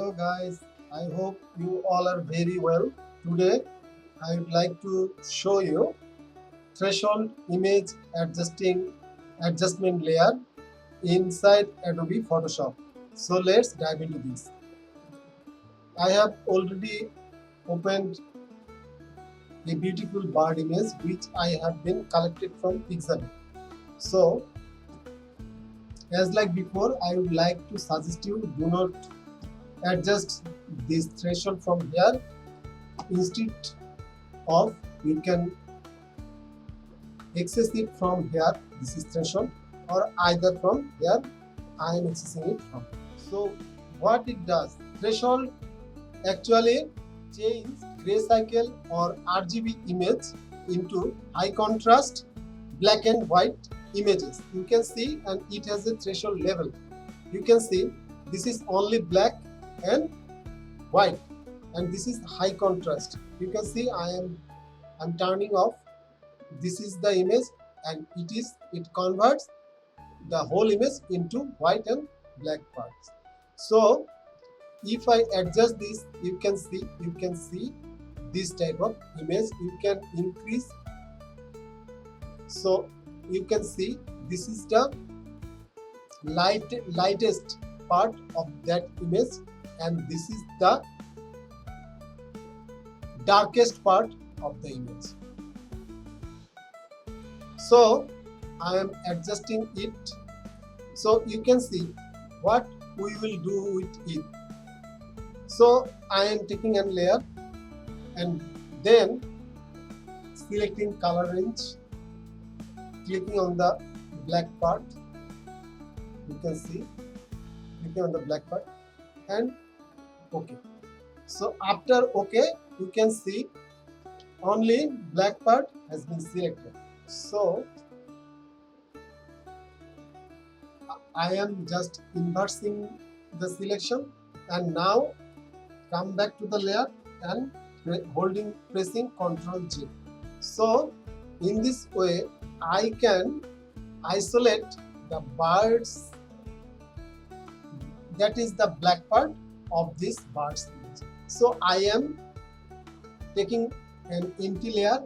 Hello guys, I hope you all are very well. Today I would like to show you threshold image adjustment layer inside Adobe Photoshop. So let's dive into this. I have already opened a beautiful bird image which I have been collected from Pixabay. So as like before, I would like to suggest you do not adjust this threshold from here. Instead of, you can access it from here, this is threshold, or either from here I am accessing it from. So what it does, threshold actually change gray cycle or RGB image into high contrast black and white images. You can see, and it has a threshold level. You can see this is only black and white, and this is high contrast. You can see I'm turning off. This is the image, and it converts the whole image into white and black parts. So if I adjust this, you can see this type of image. You can increase. So you can see this is the lightest part of that image, and this is the darkest part of the image. So I am adjusting it. So you can see what we will do with it. So I am taking a layer and then selecting color range, clicking on the black part. You can see, clicking on the black part and OK. So after OK, you can see only black part has been selected. So I am just inversing the selection, and now come back to the layer and pressing Ctrl J. So in this way I can isolate the birds, that is the black part of this bird's image. So I am taking an empty layer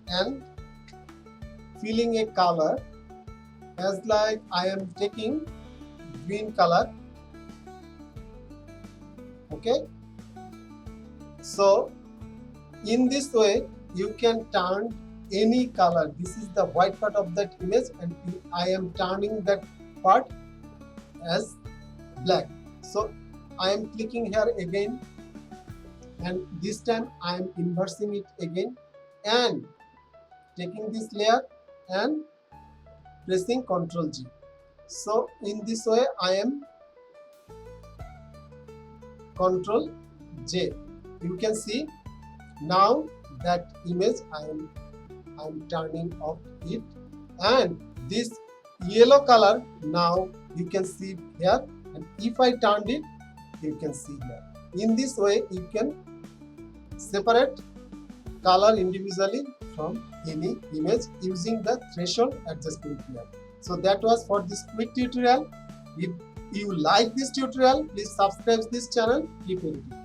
and filling a color, as like I am taking green color. Okay, so in this way you can turn any color. This is the white part of that image, and I am turning that part as black. So I am clicking here again, and this time I am inversing it again and taking this layer and pressing Ctrl G. So in this way I am Ctrl J. You can see now that image I am turning off it, and this yellow color now you can see here, and if I turned it, you can see here. In this way you can separate color individually from any image using the threshold adjustment layer. So that was for this quick tutorial. If you like this tutorial, please subscribe this channel. Keep editing.